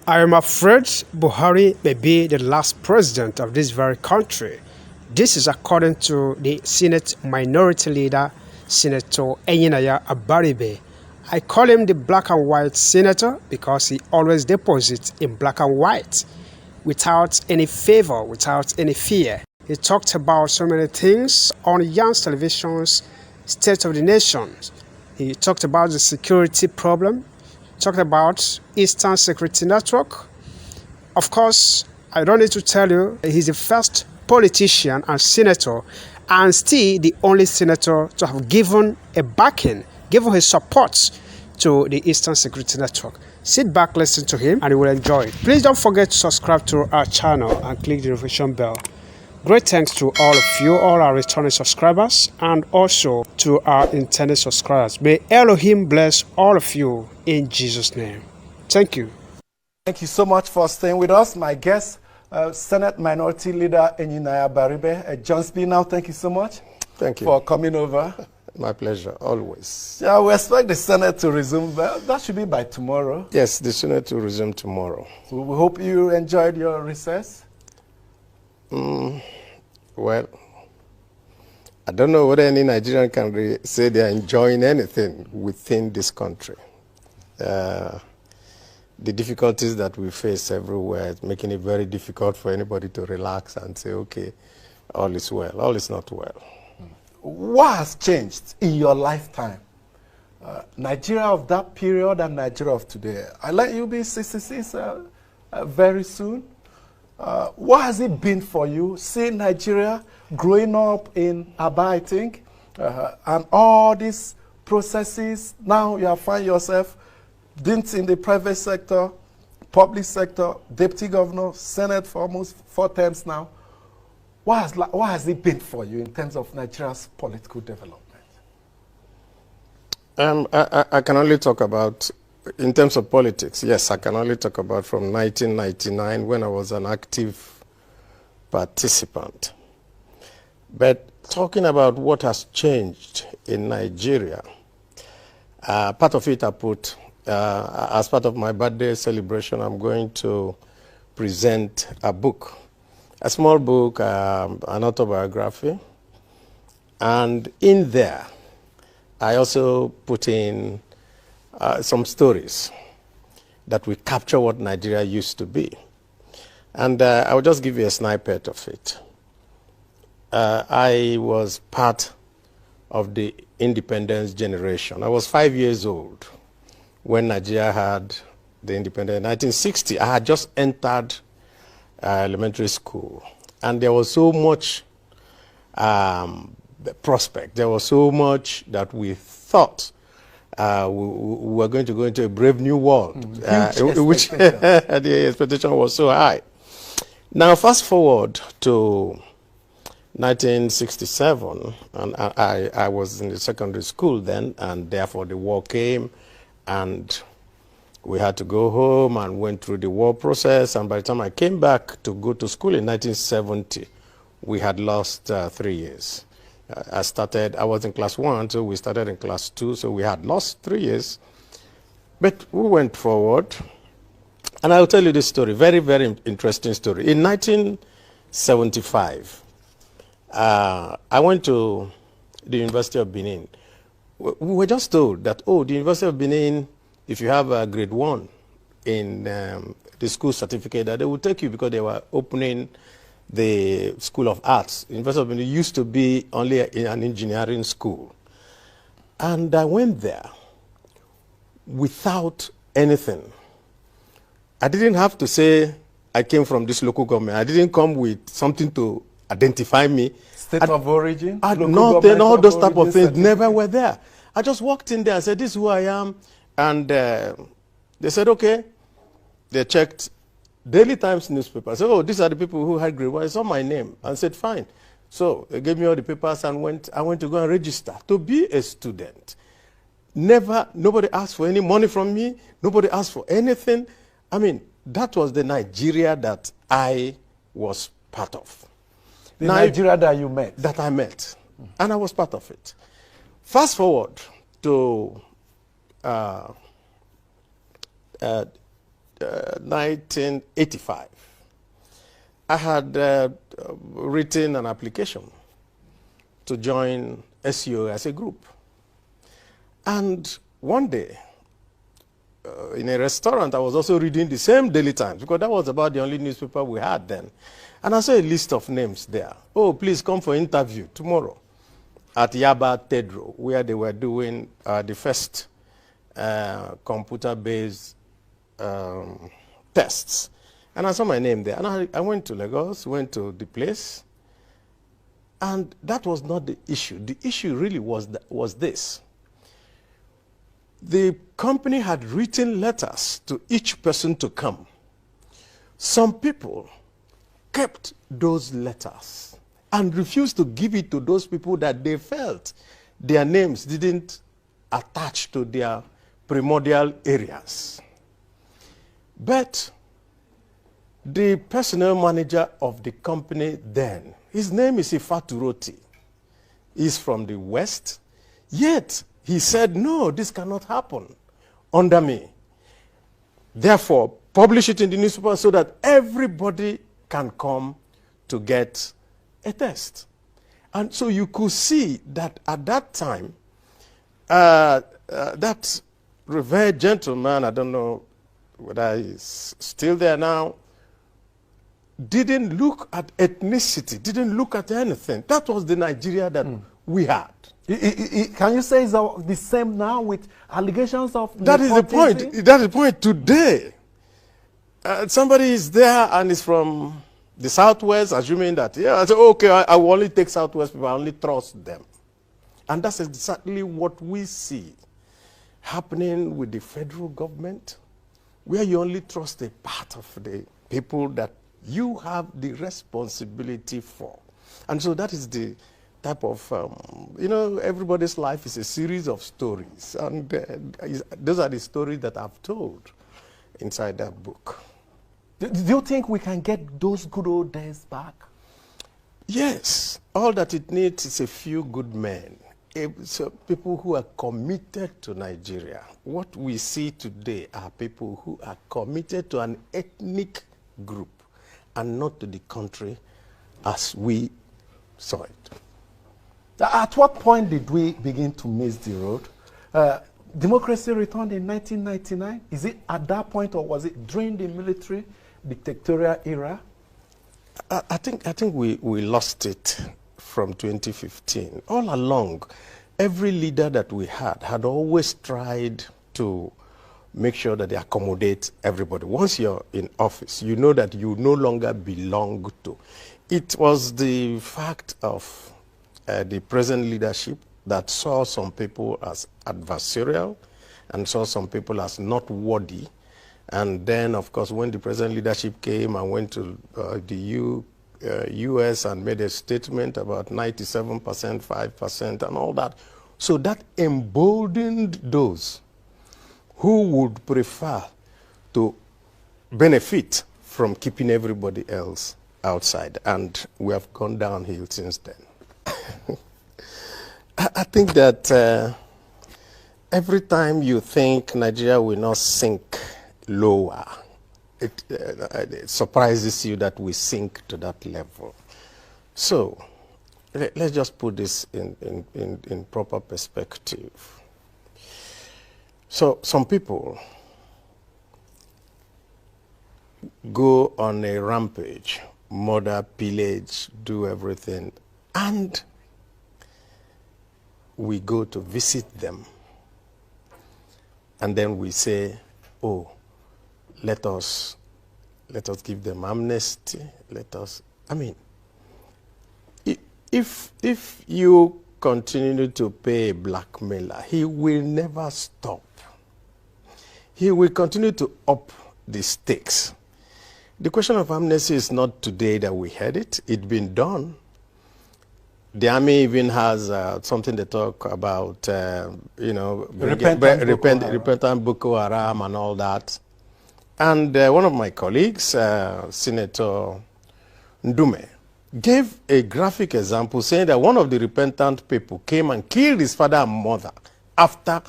I am afraid Buhari may be the last president of this very country. This is according to the Senate Minority Leader, Senator Enyinnaya Abaribe. I call him the black and white senator because he always deposits in black and white, without any favor, without any fear. He talked about so many things on Yan's television's State of the Nation. He talked about the security problem, talked about Eastern Security Network. Of course, I don't need to tell you, he's the first politician and senator, and still the only senator to have given a backing, given his support to the Eastern Security Network. Sit back, listen to him, and you will enjoy it. Please don't forget to subscribe to our channel and click the notification bell. Great thanks to all of you, all our returning subscribers, and also to our intended subscribers. May Elohim bless all of you in Jesus' name. Thank you. Thank you so much for staying with us. My guest, Senate Minority Leader Enyinnaya Abaribe. John now, thank you so much. Thank you for coming over. My pleasure, always. Yeah, we expect the Senate to resume. That should be by tomorrow. Yes, the Senate will resume tomorrow. So we hope you enjoyed your recess. Well, I don't know whether any Nigerian can say they are enjoying anything within this country. The difficulties that we face everywhere is making it very difficult for anybody to relax and say, okay, all is well. All is not well. What has changed in your lifetime? Nigeria of that period and Nigeria of today. I let you be 66 very soon. What has it been for you, seeing Nigeria growing up in Aba, I think, and all these processes? Now you find yourself in the private sector, public sector, deputy governor, Senate for almost 4 terms now. What has it been for you in terms of Nigeria's political development? I can only talk about, in terms of politics, yes, I can only talk about from 1999 when I was an active participant. But talking about what has changed in Nigeria, part of it I put, as part of my birthday celebration, I'm going to present a book, a small book, an autobiography. And in there, I also put in some stories that will capture what Nigeria used to be. And I will just give you a snippet of it. I was part of the independence generation. I was 5 years old when Nigeria had the independence. In 1960, I had just entered elementary school. And there was so much prospect. There was so much that we thought we were going to go into a brave new world, which the expectation was so high. Now, fast forward to 1967, and I was in the secondary school then, and therefore the war came, and we had to go home and went through the war process. And by the time I came back to go to school in 1970, we had lost 3 years. I was in class 1, so we started in class 2, so we had lost 3 years. But we went forward, and I'll tell you this story, very, very interesting story. In 1975, I went to the University of Benin. We were just told that, oh, the University of Benin, if you have a grade 1 in the school certificate, that they will take you because they were opening the School of Arts. University of Benin used to be only an engineering school. And I went there without anything. I didn't have to say I came from this local government. I didn't come with something to identify me. State of origin? Nothing, all those type of things never were there. I just walked in there and said, this is who I am. And they said, okay. They checked Daily Times newspaper. I said, oh, these are the people who had grade 1. I saw my name and said, fine. So they gave me all the papers and I went to go and register to be a student. Nobody asked for any money from me. Nobody asked for anything. I mean, that was the Nigeria that I was part of. The Nigeria that you met? That I met. And I was part of it. Fast forward to 1985, I had written an application to join SEO as a group. And one day, in a restaurant, I was also reading the same Daily Times, because that was about the only newspaper we had then. And I saw a list of names there. Oh, please come for interview tomorrow at Yaba Tedro, where they were doing the first computer-based tests. And I saw my name there. And I went to Lagos, went to the place. And that was not the issue. The issue really was this. The company had written letters to each person to come. Some people kept those letters and refused to give it to those people that they felt their names didn't attach to their primordial areas. But the personnel manager of the company then, his name is Ifaturoti. He's from the West, yet he said, no, this cannot happen under me. Therefore, publish it in the newspaper so that everybody can come to get a test. And so you could see that at that time, that revered gentleman, I don't know whether he's still there now, didn't look at ethnicity, didn't look at anything. That was the Nigeria that we had. Can you say it's the same now with allegations of that is the point. That is the point. Today, somebody is there and is from the Southwest, assuming that, yeah, I say, okay, I will only take Southwest people, I only trust them. And that's exactly what we see happening with the federal government, where you only trust a part of the people that you have the responsibility for. And so that is the type of, everybody's life is a series of stories. And those are the stories that I've told inside that book. Do you think we can get those good old days back? Yes. All that it needs is a few good men. So people who are committed to Nigeria. What we see today are people who are committed to an ethnic group and not to the country as we saw it. At what point did we begin to miss the road? Democracy returned in 1999. Is it at that point, or was it during the military dictatorial era? I think we lost it from 2015. All along, every leader that we had always tried to make sure that they accommodate everybody. Once you're in office, you know that you no longer belong to. It was the fact of the present leadership that saw some people as adversarial and saw some people as not worthy. And then, of course, when the present leadership came and went to the US and made a statement about 97%, 5% and all that. So that emboldened those who would prefer to benefit from keeping everybody else outside. And we have gone downhill since then. I think that every time you think Nigeria will not sink lower, it surprises you that we sink to that level. So let's just put this in proper perspective. So some people go on a rampage, murder, pillage, do everything, and we go to visit them. And then we say, oh, let us give them amnesty. If you continue to pay a blackmailer, he will never stop. He will continue to up the stakes. The question of amnesty is not today that we had it. It's been done. The army even has something they talk about, repentant Boko Haram and all that. And one of my colleagues, Senator Ndume, gave a graphic example saying that one of the repentant people came and killed his father and mother after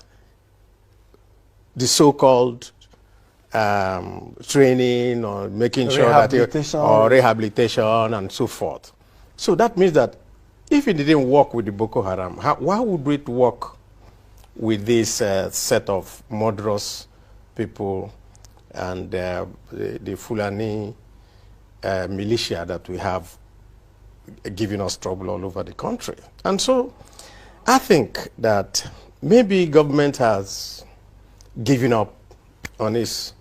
the so-called training or making sure that or rehabilitation and so forth. So that means that if it didn't work with the Boko Haram, why would it work with this set of murderous people and the Fulani militia that we have giving us trouble all over the country? And so I think that maybe government has given up on its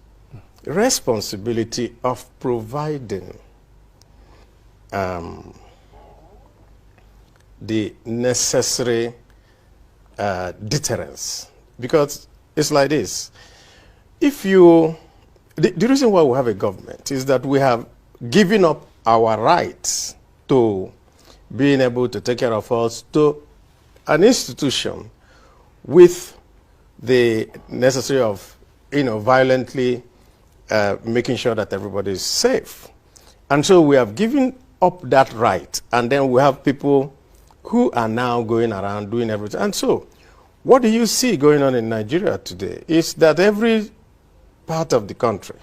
responsibility of providing the necessary deterrence. Because it's like this. If you, the reason why we have a government is that we have given up our rights to being able to take care of us to an institution with the necessary of, violently making sure that everybody is safe. And so we have given up that right, and then we have people who are now going around doing everything. And so what do you see going on in Nigeria today is that every part of the country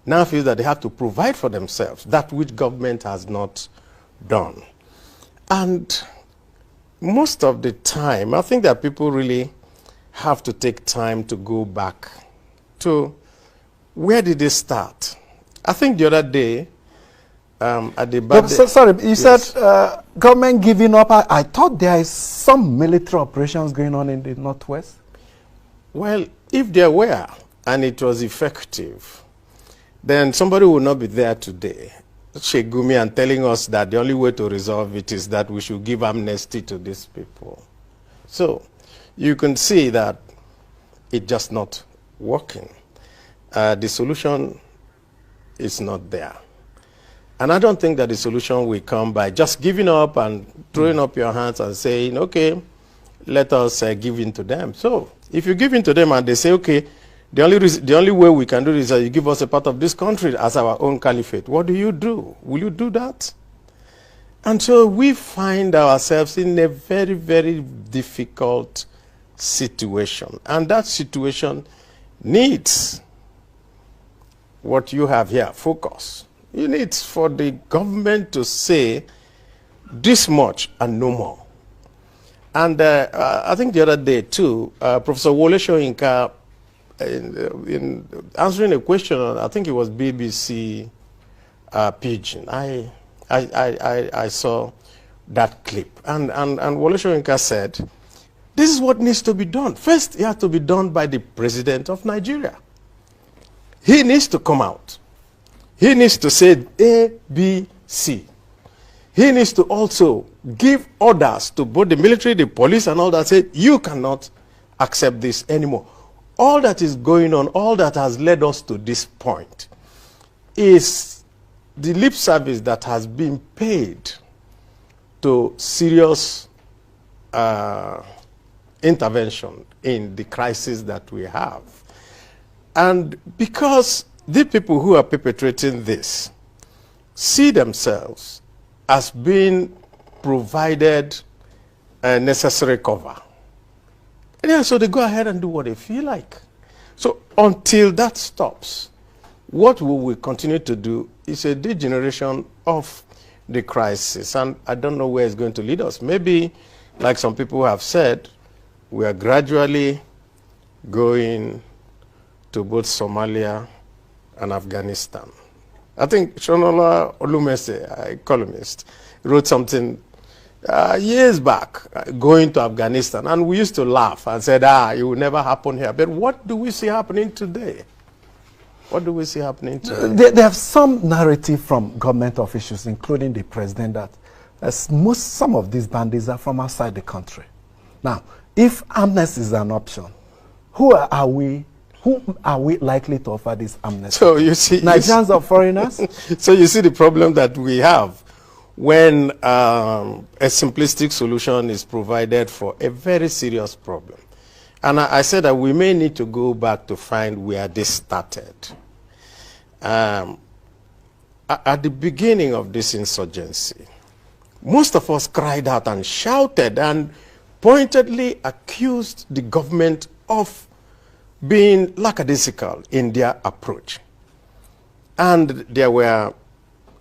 now feels that they have to provide for themselves, that which government has not done. And most of the time, I think that people really have to take time to go back to where did they start. I think the other day, at the birthday, sorry, you said government giving up. I thought there is some military operations going on in the Northwest. Well, if there were, and it was effective, then somebody would not be there today, Sheikh Gumi, and telling us that the only way to resolve it is that we should give amnesty to these people. So you can see that it's just not working. The solution is not there. And I don't think that the solution will come by just giving up and throwing up your hands and saying, okay, let us give in to them. So if you give in to them and they say, okay, the only way we can do this is that you give us a part of this country as our own caliphate, what do you do? Will you do that? And so we find ourselves in a very, very difficult situation. And that situation needs what you have here, focus. You need for the government to say this much and no more. And I think the other day too, Professor Wole Soyinka, in answering a question, I think it was BBC Pidgin, I saw that clip. And Wole Soyinka said, this is what needs to be done. First, it has to be done by the president of Nigeria. He needs to come out. He needs to say A, B, C. He needs to also give orders to both the military, the police, and all that, say, you cannot accept this anymore. All that is going on, all that has led us to this point, is the lip service that has been paid to serious intervention in the crisis that we have. And because the people who are perpetrating this see themselves as being provided a necessary cover. And yeah, so they go ahead and do what they feel like. So until that stops, what we will continue to do is a degeneration of the crisis. And I don't know where it's going to lead us. Maybe, like some people have said, we are gradually going to both Somalia and Afghanistan. I think Shonola Olumese, a columnist, wrote something years back, going to Afghanistan, and we used to laugh and said, it will never happen here. But what do we see happening today? What do we see happening today? They have some narrative from government officials, including the president, that some of these bandits are from outside the country. Now, if amnesty is an option, who are we likely to offer this amnesty? So you see, Nigerians or foreigners? So you see the problem that we have when a simplistic solution is provided for a very serious problem. And I said that we may need to go back to find where this started. At the beginning of this insurgency, most of us cried out and shouted and pointedly accused the government of being lackadaisical in their approach. And there were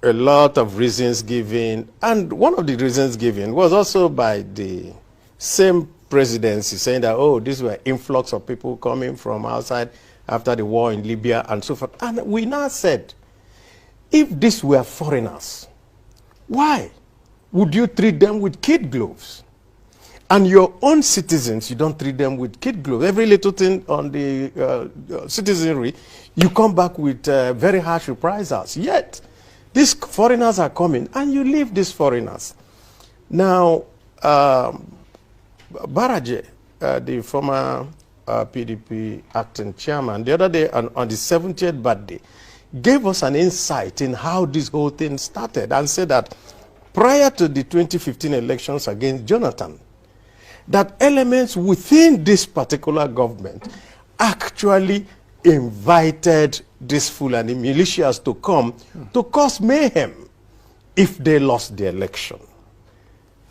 a lot of reasons given, and one of the reasons given was also by the same presidency, saying that, oh, these were influx of people coming from outside after the war in Libya and so forth. And we now said, if these were foreigners, why would you treat them with kid gloves? And your own citizens, you don't treat them with kid gloves. Every little thing on the citizenry, you come back with very harsh reprisals. Yet, these foreigners are coming, and you leave these foreigners. Now, Baraje, the former PDP acting chairman, the other day on the 70th birthday, gave us an insight in how this whole thing started and said that prior to the 2015 elections against Jonathan, that elements within this particular government actually invited these Fulani militias to come to cause mayhem if they lost the election.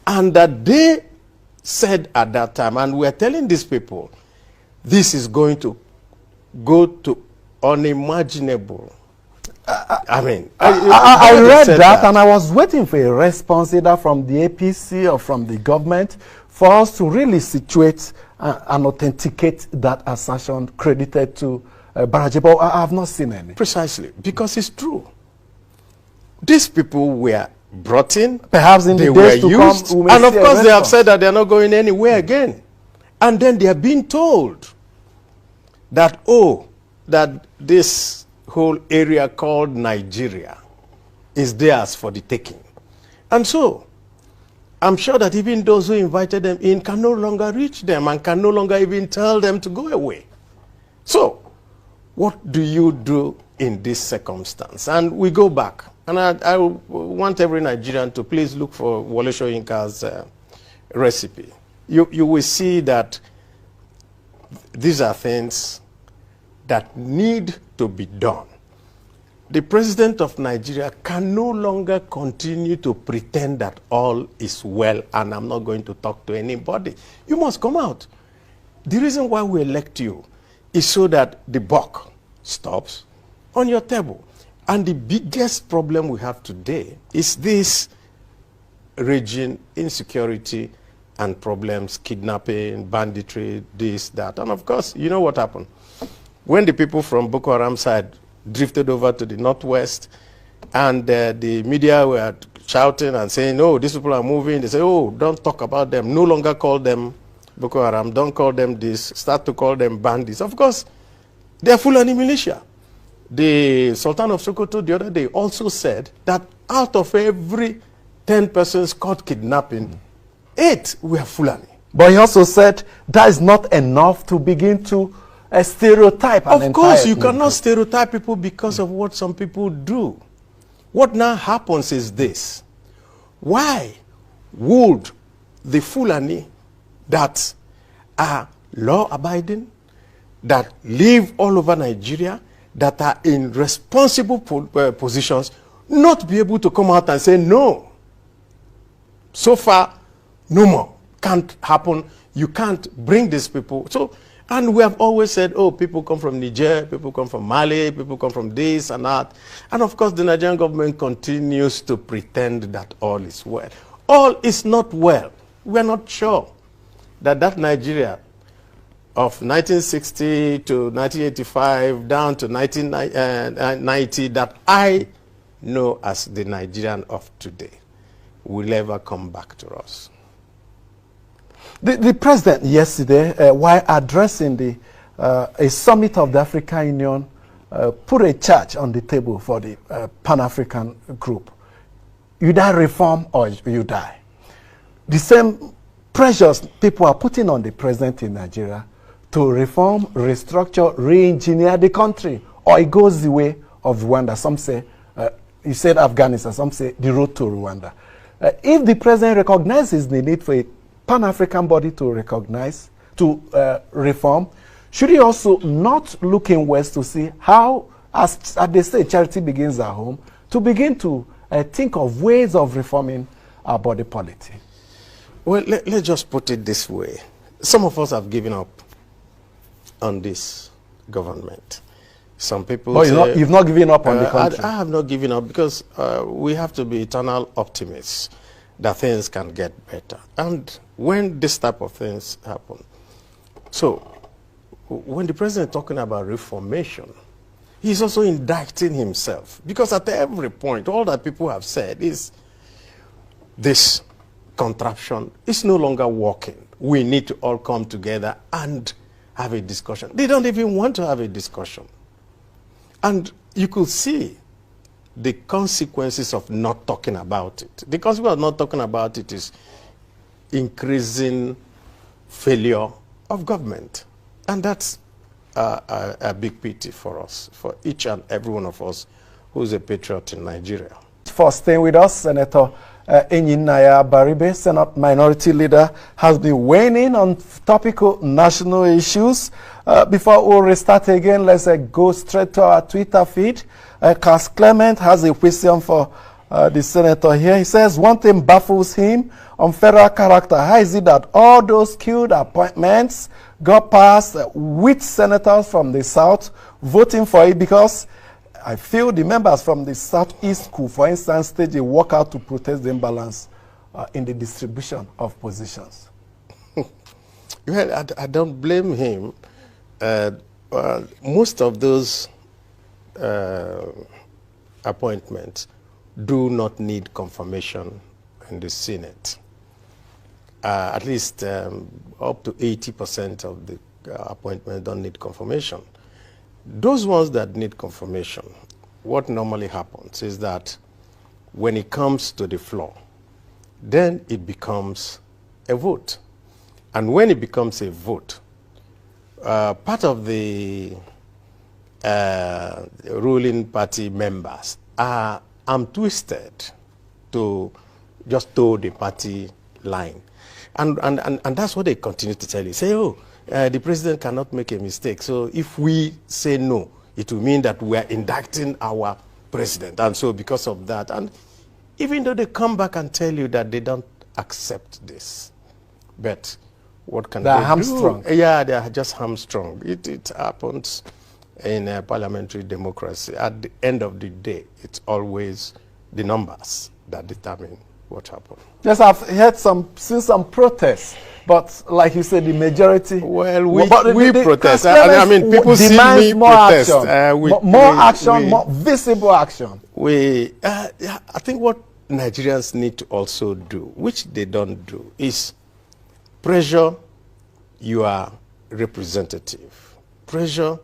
And that they said at that time, and we're telling these people, this is going to go to unimaginable. I read that and I was waiting for a response either from the APC or from the government for us to really situate and authenticate that assertion credited to Baraje, but I have not seen any. Precisely, because it's true. These people were brought in, perhaps in they the were days to used, come, and of course they have said that they are not going anywhere again. And then they are being told that, oh, that this whole area called Nigeria is theirs for the taking. And so, I'm sure that even those who invited them in can no longer reach them and can no longer even tell them to go away. So, what do you do in this circumstance? And we go back. And I want every Nigerian to please look for Wole Soyinka's recipe. You will see that these are things that need to be done. The president of Nigeria can no longer continue to pretend that all is well and I'm not going to talk to anybody. You must come out. The reason why we elect you is so that the buck stops on your table. And the biggest problem we have today is this raging insecurity and problems, kidnapping, banditry, this, that. And of course, you know what happened? When the people from Boko Haram side drifted over to the northwest and the media were shouting and saying, oh, these people are moving, they say, oh, don't talk about them, no longer call them Boko Haram, don't call them this, start to call them bandits. Of course, they are Fulani militia. The Sultan of Sokoto the other day also said that out of every 10 persons caught kidnapping, 8 were Fulani. But he also said that is not enough to begin to stereotype. Of course, you cannot stereotype people because of what some people do. What now happens is this. Why would the Fulani that are law-abiding, that live all over Nigeria, that are in responsible positions, not be able to come out and say, no, so far, no more, can't happen, you can't bring these people. So, and we have always said, oh, people come from Niger, people come from Mali, people come from this and that. And of course, the Nigerian government continues to pretend that all is well. All is not well. We are not sure that that Nigeria of 1960 to 1985 down to 1990 that I know as the Nigerian of today will ever come back to us. The president yesterday, while addressing the a summit of the African Union, put a charge on the table for the Pan-African group. You die reform or you die. The same pressures people are putting on the president in Nigeria to reform, restructure, re-engineer the country, or it goes the way of Rwanda. Some say, you said Afghanistan, some say the road to Rwanda. If the president recognizes the need for a Pan-African body to recognize, to reform, should he also not look in West to see how, as they say, charity begins at home, to begin to think of ways of reforming our body politic? Well, let's just put it this way. Some of us have given up on this. government. Some people But say, you've not given up on the country. I have not given up because we have to be eternal optimists that things can get better. And when this type of things happen, so when the president is talking about reformation, he's also indicting himself, because at every point, all that people have said is this contraption is no longer working. We need to all come together and have a discussion. They don't even want to have a discussion. And you could see the consequences of not talking about it. The consequence of not talking about it is increasing failure of government. And that's a big pity for us, for each and every one of us who's a patriot in Nigeria. For staying with us, Senator Enyinnaya Abaribe, Senate Minority Leader, has been weighing in on topical national issues. Before we restart again, let's go straight to our Twitter feed. Cas Clement has a question for the senator here. He says, one thing baffles him on federal character. How is it that all those skilled appointments got passed with senators from the South voting for it? Because I feel the members from the Southeast could, for instance, stage a walkout to protest the imbalance in the distribution of positions. Well, I don't blame him. Most of those appointments do not need confirmation in the Senate. At least up to 80% of the appointments don't need confirmation. Those ones that need confirmation, what normally happens is that when it comes to the floor, then it becomes a vote. And when it becomes a vote, part of the ruling party members are twisted to just toe the party line. And that's what they continue to tell you. Say, oh, the president cannot make a mistake. So if we say no, it will mean that we are indicting our president. And so because of that, and even though they come back and tell you that they don't accept this, but what can they do? They're hamstrung. Yeah, they are just hamstrung. It happens in parliamentary democracy. At the end of the day, it's always the numbers that determine what happened. Yes, I've heard seen some protests, but like you said, the majority. Well, we protest. I mean, people see me more protest. Action, more action, more visible action. I think what Nigerians need to also do, which they don't do, is pressure your representative. Pressure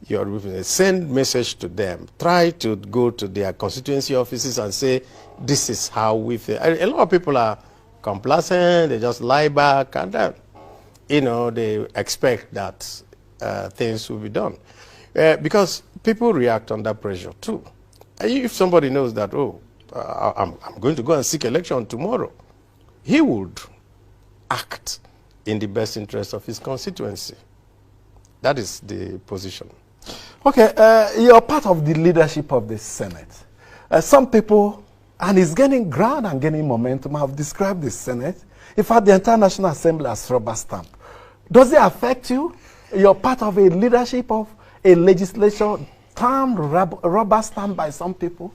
your representative. Send message to them. Try to go to their constituency offices and say, this is how we feel. A lot of people are complacent. They just lie back, and they expect that things will be done. Because people react under pressure too. If somebody knows that, oh, I'm going to go and seek election tomorrow, he would act in the best interest of his constituency. That is the position. Okay, you're part of the leadership of the Senate. Some people, and it's gaining ground and gaining momentum, have described the Senate, in fact, the entire National Assembly as rubber stamp. Does it affect you? You're part of a leadership of a legislature termed rubber stamp by some people?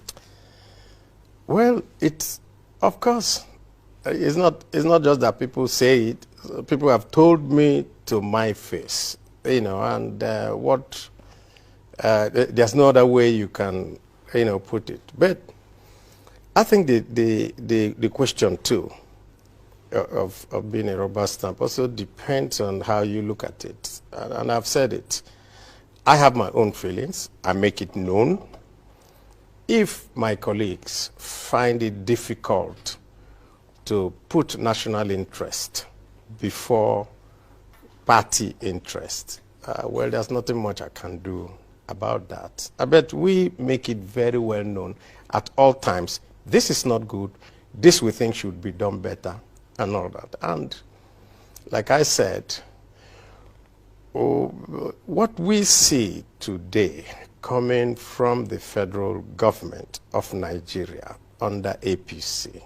Well, it's, of course, it's not just that people say it. People have told me to my face, and there's no other way you can, put it. But I think the question too of being a rubber stamp also depends on how you look at it. And I've said it. I have my own feelings. I make it known. If my colleagues find it difficult to put national interest before party interest, well, there's nothing much I can do about that. I bet we make it very well known at all times. This is not good. This we think should be done better, and all that. And like I said, what we see today coming from the federal government of Nigeria under APC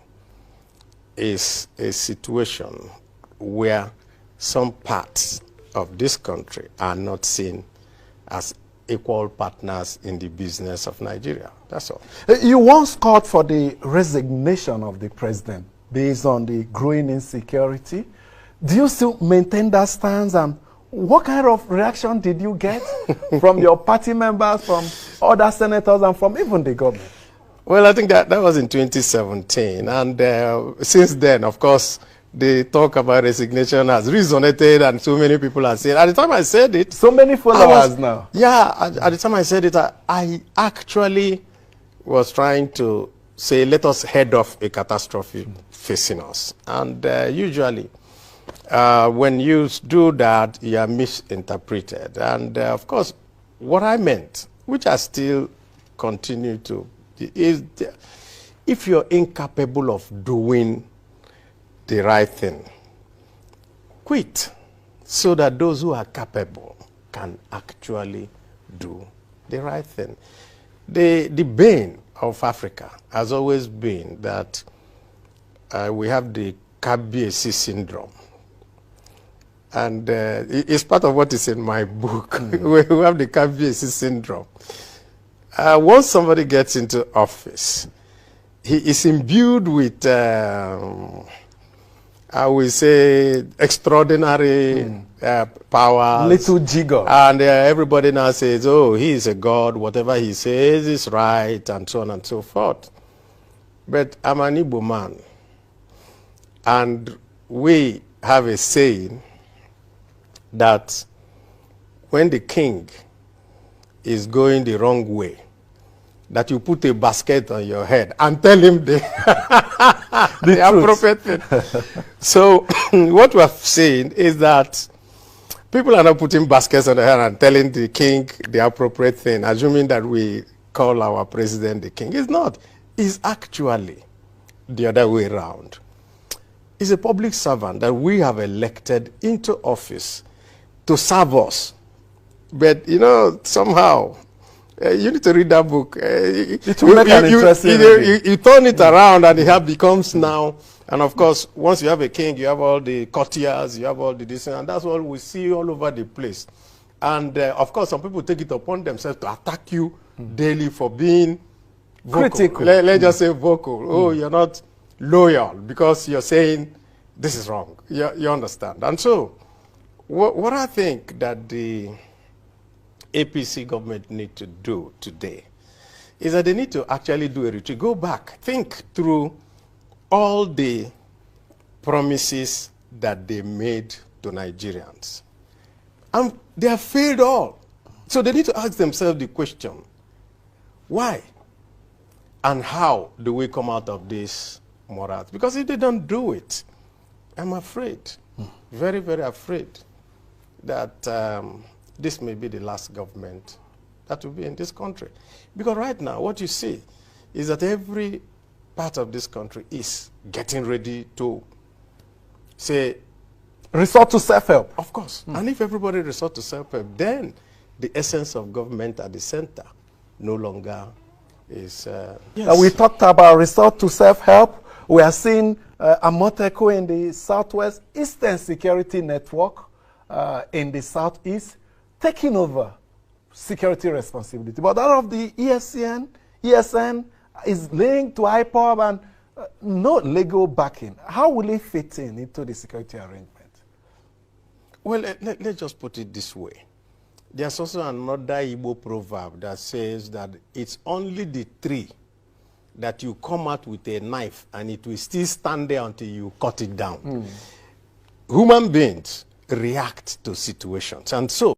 is a situation where some parts of this country are not seen as equal partners in the business of Nigeria. That's all. You once called for the resignation of the president based on the growing insecurity. Do you still maintain that stance, and what kind of reaction did you get from your party members, from other senators, and from even the government? Well, I think that was in 2017, and since then, of course, the talk about resignation has resonated, and so many people have said. At the time I said it, so many followers now. Yeah, at the time I said it, I actually was trying to say, let us head off a catastrophe facing us. And usually, when you do that, you are misinterpreted. And of course, what I meant, which I still continue to, is if you're incapable of doing the right thing, quit, so that those who are capable can actually do the right thing. The bane of Africa has always been that we have the Kabiesi syndrome. And it's part of what is in my book. We have the Kabiesi syndrome. Once somebody gets into office, he is imbued with I will say extraordinary powers. Little jigger. And everybody now says, oh, he is a god, whatever he says is right, and so on and so forth. But I'm an Igbo man. And we have a saying that when the king is going the wrong way, that you put a basket on your head and tell him the appropriate thing. So what we are saying is that people are not putting baskets on their head and telling the king the appropriate thing, assuming that we call our president the king. It's not. It's actually the other way around. It's a public servant that we have elected into office to serve us. But, you know, somehow, you need to read that book. It will make an interesting you turn it around and it becomes now. And of course, once you have a king, you have all the courtiers, you have all the this, and that's what we see all over the place. And of course, some people take it upon themselves to attack you daily for being vocal. Critical. Let's just say vocal. Oh, you're not loyal because you're saying this is wrong. You understand? And so, what I think that the APC government need to do today is that they need to actually do a retreat. Go back, think through all the promises that they made to Nigerians. And they have failed all. So they need to ask themselves the question, why and how do we come out of this morass? Because if they don't do it, I'm afraid, very, very afraid, that this may be the last government that will be in this country. Because right now, what you see is that every part of this country is getting ready to say, resort to self-help. Of course. And if everybody resort to self-help, then the essence of government at the center no longer is... yes. We talked about resort to self-help. We are seeing Amoteco in the Southwest, Eastern Security Network in the Southeast, taking over security responsibility. But out of the ESN is linked to IPOB and no legal backing. How will it fit into the security arrangement? Well, let's just put it this way. There's also another Igbo proverb that says that it's only the tree that you come out with a knife and it will still stand there until you cut it down. Human beings react to situations. And so